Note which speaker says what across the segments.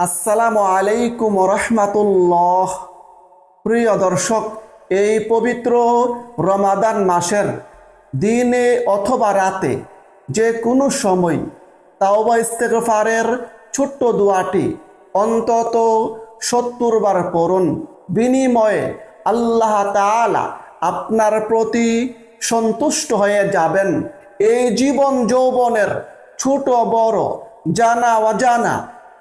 Speaker 1: আসসালামু আলাইকুম রহমাতুল্লাহ। প্রিয় দর্শক, এই পবিত্র রমাদান মাসের দিনে অথবা রাতে যে কোনো সময় তাওবা ইস্তেগফারের ছোট্ট দোয়াটি অন্তত 70 বার পড়ুন। বিনিময়ে আল্লাহ তাআলা আপনার প্রতি সন্তুষ্ট হয়ে যাবেন। এই জীবন যৌবনের ছোট বড়, জানা অজানা,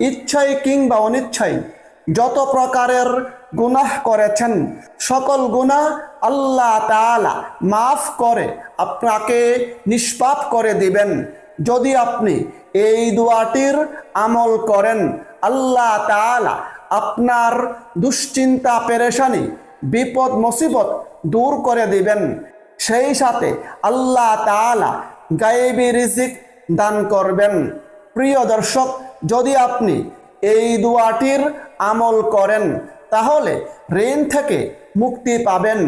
Speaker 1: ইচ্ছায় কিংবা অনিচ্ছায় যত প্রকারের গুনাহ করেছেন, সকল গুনাহ আল্লাহ তাআলা মাফ করে আপনাকে নিষ্পাপ করে দিবেন। যদি আপনি এই দোয়াটির আমল করেন, আল্লাহ তাআলা আপনার দুশ্চিন্তা, পেরেশানি, বিপদ মুসিবত দূর করে দিবেন। সেই সাথে আল্লাহ তাআলা গায়েবী রিজিক দান করবেন। প্রিয় দর্শক, যদি আপনি এই দোয়াটির আমল করেন তাহলে ঋণ থেকে মুক্তি পাবেন,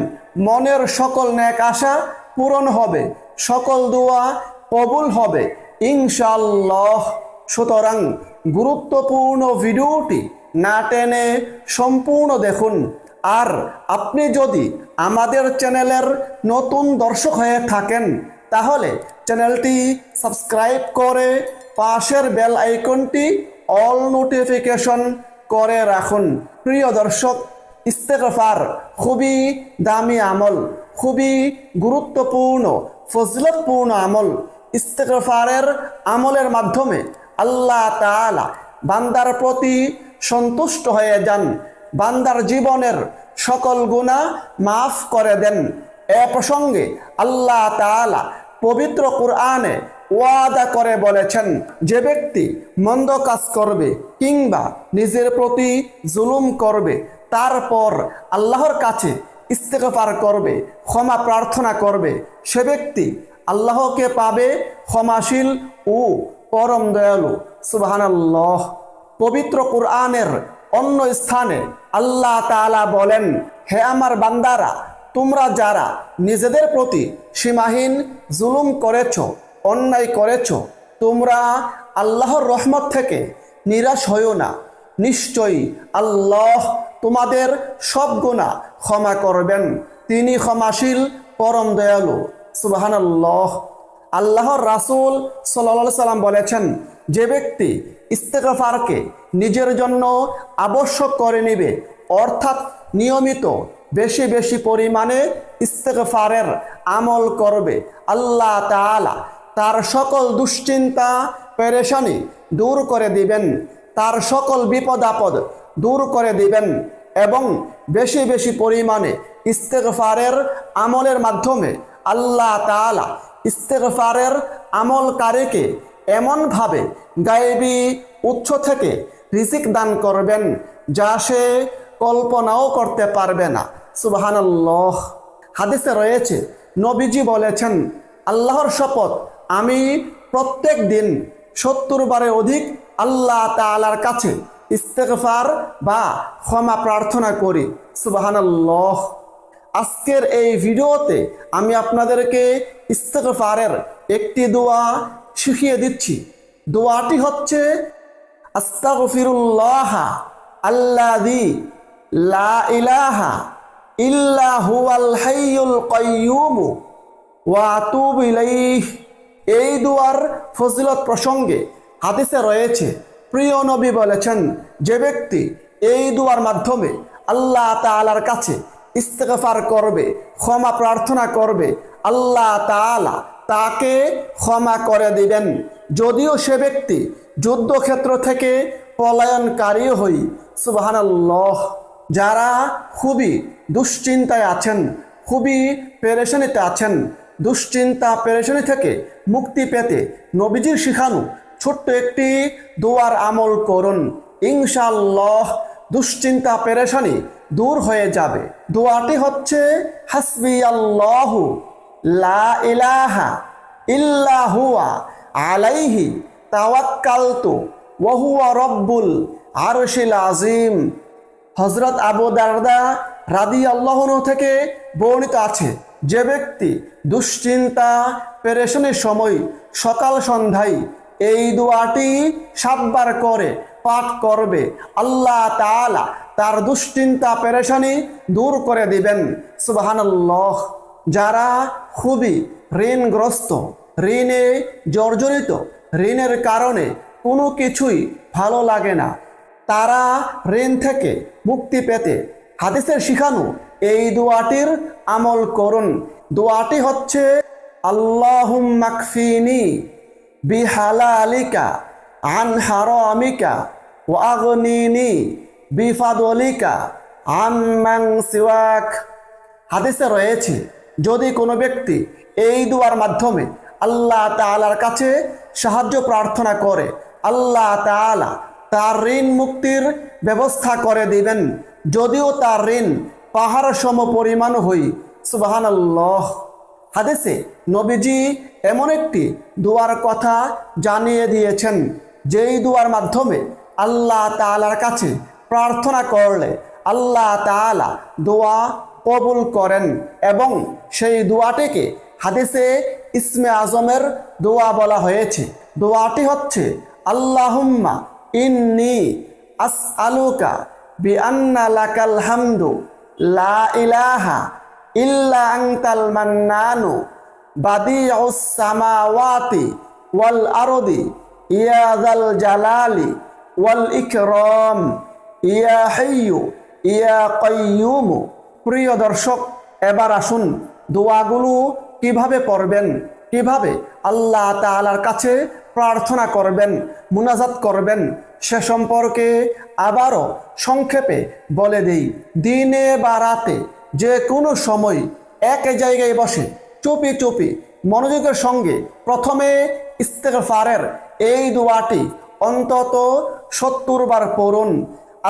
Speaker 1: মনের সকল নেক আশা পূরণ হবে, সকল দোয়া কবুল হবে ইনশাআল্লাহ। সুতরাং গুরুত্বপূর্ণ ভিডিওটি না টেনে সম্পূর্ণ দেখুন। আর আপনি যদি আমাদের চ্যানেলের নতুন দর্শক হয়ে থাকেন তাহলে চ্যানেলটি সাবস্ক্রাইব করে পাশের বেল আইকনটি অল নোটিফিকেশন করে রাখুন। প্রিয় দর্শক, ইস্তেগফার খুবই দামি আমল, খুবই গুরুত্বপূর্ণ ফজিলতপূর্ণ আমল। ইস্তেগফারের আমলের মাধ্যমে আল্লাহ তাআলা বান্দার প্রতি সন্তুষ্ট হয়ে যান, বান্দার জীবনের সকল গুনাহ মাফ করে দেন। এ প্রসঙ্গে আল্লাহ তাআলা পবিত্র কুরআনে ওয়াদা করে বলেছেন, যে ব্যক্তি মন্দ কাজ করবে কিংবা নিজের প্রতি জুলুম করবে, তারপর আল্লাহর কাছে ইস্তেগফার করবে, ক্ষমা প্রার্থনা করবে, সে ব্যক্তি আল্লাহকে পাবে ক্ষমাশীল ও পরম দয়ালু। সুবহানাল্লাহ। পবিত্র কুরআনের অন্য স্থানে আল্লাহ তাআলা বলেন, হে আমার বান্দারা, তোমরা যারা নিজেদের প্রতি সীমাহীন জুলুম করেছ, অন্যায় করেছ, তোমরা আল্লাহর রহমত থেকে নিরাশ হইও না। নিশ্চয়ই আল্লাহ তোমাদের সব গুনাহ ক্ষমা করবেন, তিনি ক্ষমাশীল পরম দয়ালু। সুবহানাল্লাহ। আল্লাহর রাসূল সাল্লাল্লাহু আলাইহি সাল্লাম বলেছেন, যে ব্যক্তি ইস্তেগফারকে নিজের জন্য আবশ্যক করে নেবে, অর্থাৎ নিয়মিত বেশি বেশি পরিমাণে ইস্তেগফারের আমল করবে, আল্লাহ তাআলা তার সকল দুশ্চিন্তা, পেরেশানি দূর করে দিবেন, তার সকল বিপদ আপদ দূর করে দিবেন। এবং বেশি বেশি পরিমাণে ইস্তেগফারের আমলের মাধ্যমে আল্লাহ তাআলা ইস্তেগফারের আমলকারীকে এমনভাবে গায়েবী উৎস থেকে রিজিক দান করবেন যা সে কল্পনাও করতে পারবে না। সুবহানাল্লাহ। হাদিসে রয়েছে, নবীজি বলেছেন, আল্লাহর শপথ, আমি প্রত্যেক দিন 70 বারের অধিক আল্লাহ তাআলার কাছে ইস্তেগফার বা ক্ষমা প্রার্থনা করি। সুবহানাল্লাহ। আজকের এই ভিডিওতে আমি আপনাদেরকে ইস্তেগফারের একটি দোয়া শিখিয়ে দিচ্ছি। দোয়াটি হচ্ছে, আস্তাগফিরুল্লাহ আল্লাযী লা ইলাহা ইল্লা হুয়াল হাইয়ুল কাইয়্যুম ওয়া আতুবু ইলাইহি। এই দোয়ার ফজিলত প্রসঙ্গে হাদিসে রয়েছে, প্রিয় নবী বলেছেন, যে ব্যক্তি এই দোয়ার মাধ্যমে আল্লাহ তাআলার কাছে ইস্তেগফার করবে, ক্ষমা প্রার্থনা করবে, আল্লাহ তাআলা তাকে ক্ষমা করে দিবেন, যদিও সে ব্যক্তি যুদ্ধক্ষেত্র থেকে পলায়নকারী হই। সুবহানাল্লাহ। যারা খুবই দুশ্চিন্তায় আছেন, খুবই পেরেশানিতে আছেন, দুশ্চিন্তা পেরেশানি থেকে মুক্তি পেতে নবীজির শিখানো ছোট্ট একটি দোয়ার আমল করুন, ইনশাআল্লাহ দুশ্চিন্তা পেরেশানি দূর হয়ে যাবে। দোয়াটি হচ্ছে, হাসবিয়াল্লাহু লা ইলাহা ইল্লা হুয়া আলাইহি তাওয়াক্কালতু ওয়া হুয়া রব্বুল আরশিল আযীম। হযরত আবু দারদা রাদিয়াল্লাহু আনহু থেকে বর্ণিত আছে, যে ব্যক্তি দুশ্চিন্তা পেরেশানির সময় সকাল সন্ধ্যায় এই দোয়াটি 7 বার করে পাঠ করবে আল্লাহ তাআলা তার দুশ্চিন্তা পেরেশানি দূর করে দিবেন। সুবহানাল্লাহ। যারা খুবই ঋণগ্রস্ত, ঋণে জর্জরিত, ঋণের কারণে কোনো কিছুই ভালো লাগে না, তারা ঋণ থেকে মুক্তি পেতে হাদিসের শিখানো এই দোয়াটির আমল করুন। দোয়াটি হচ্ছে আল্লাহুম্মা কফিনি বিহালালিকা আন হারামিকা ওয়া আগনিনি বিফাদলিকা আম্মান সিওয়াক। হাদিসে রয়েছে, যদি কোনো ব্যক্তি এই দুয়ার মাধ্যমে আল্লাহ তাআলার কাছে সাহায্য প্রার্থনা করে, আল্লাহ তাআলা তার ঋণ মুক্তির ব্যবস্থা করে দিবেন, যদিও তার ঋণ পাহাড় সম পরিমাণ হই। সুবহানাল্লাহ। হাদিসে নবীজি এমন একটি দুয়ার কথা জানিয়ে দিয়েছেন, যেই দুয়ার মাধ্যমে আল্লাহ তাআলার কাছে প্রার্থনা করলে আল্লাহ তাআলা দোয়া কবুল করেন, এবং সেই দোয়াটিকে হাদিসে ইসমে আজমের দোয়া বলা হয়েছে। দোয়াটি হচ্ছে আল্লাহুম্মা ইন্নী আসআলুকা বিআন্না লাকাল হামদু লা ইলাহা ইল্লা আনতাল মান্নানু বাদিউস সামাওয়াতি ওয়াল আরদি ইয়া যাল জালালি ওয়াল ইকরাম ইয়া হাইয়্যু ইয়া কাইয়্যুম। প্রিয় দর্শক, এবার আসুন দোয়াগুলো কিভাবে পড়বেন, কিভাবে আল্লাহ তাআলার কাছে প্রার্থনা করবেন, মুনাজাত করবেন, সে সম্পর্কে আবারও সংক্ষেপে বলে দেই। দিনে বা রাতে যে কোনো সময় এক জায়গায় বসে চুপি চুপি মনোযোগের সঙ্গে প্রথমে ইস্তেগফারের এই দোয়াটি অন্তত 70 বার পড়ুন।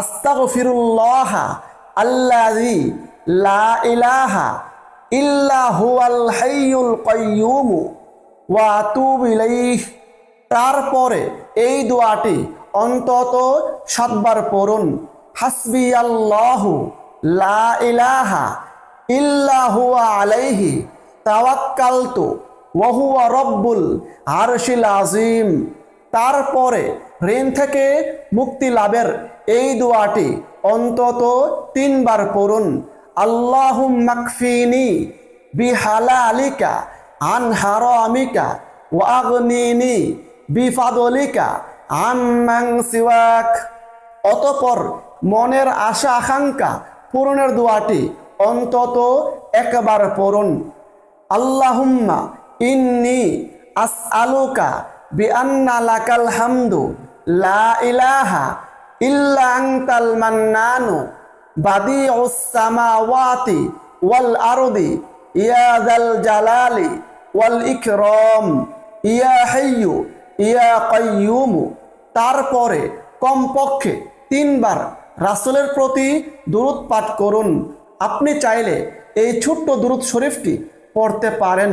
Speaker 1: আস্তাগফিরুল্লাহ আল্লাযী লা ইলাহা ইল্লা হুয়াল হাইয়ুল কাইয়্যুম ওয়া আতুবু ইলাইহি। তারপরে এই দোয়াটি অন্তত 7 বার পড়ুন। হাসবি আল্লাহু লা ইলাহা ইল্লা হুয়া আলাইহি তাওয়াক্কালতু ওয়া হুয়া রব্বুল আরশিল আযীম। তারপরে ঋণ থেকে মুক্তি লাভের এই দোয়াটি অন্তত 3 বার পড়ুন। আল্লাহুম্মা কফিনি বিহালালিকা আন হারামিকা ওয়া আগনিনি বিফাদলিকা আম্মান সিওয়াক। অতঃপর মনের আশা আকাঙ্ক্ষা পূরণের দোয়াটি অন্তত 1 বার পড়ুন। আল্লাহুম্মা ইন্নী আসআলুকা বিআন্না লাকাল হামদু লা ইলাহা ইল্লা আনতাল মান্নানু বাদিউস সামাওয়াতি ওয়াল আরদি ইয়া যাল জালালি ওয়াল ইকরাম ইয়া হাইয়্যু ইয়া কাইয়্যুম। তারপরে কমপক্ষে 3 বার রাসূলের প্রতি দুরূদ পাঠ করুন। আপনি চাইলে এই ছোট্ট দুরূদ শরীফটি পড়তে পারেন,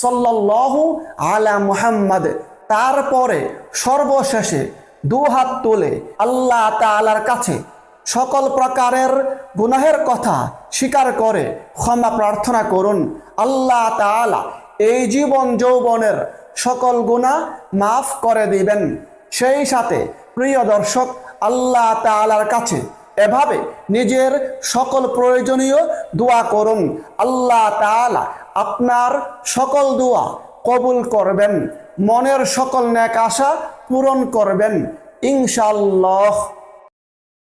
Speaker 1: সাল্লাল্লাহু আলা মুহাম্মাদ। তারপরে সর্বশেষে 2 হাত তুলে আল্লাহ তাআলার কাছে সকল প্রকারের গুনাহের কথা স্বীকার করে ক্ষমা প্রার্থনা করুন। আল্লাহ তাআলা এই জীবন যৌবনের সকল গুনাহ মাফ করে দিবেন। সেই সাথে প্রিয় দর্শক, আল্লাহ তাআলার কাছে এভাবে নিজের সকল প্রয়োজনীয় দোয়া করুন। আল্লাহ তাআলা আপনার সকল দোয়া কবুল করবেন, মনের সকল নেক আশা পূরণ করবেন ইনশাআল্লাহ।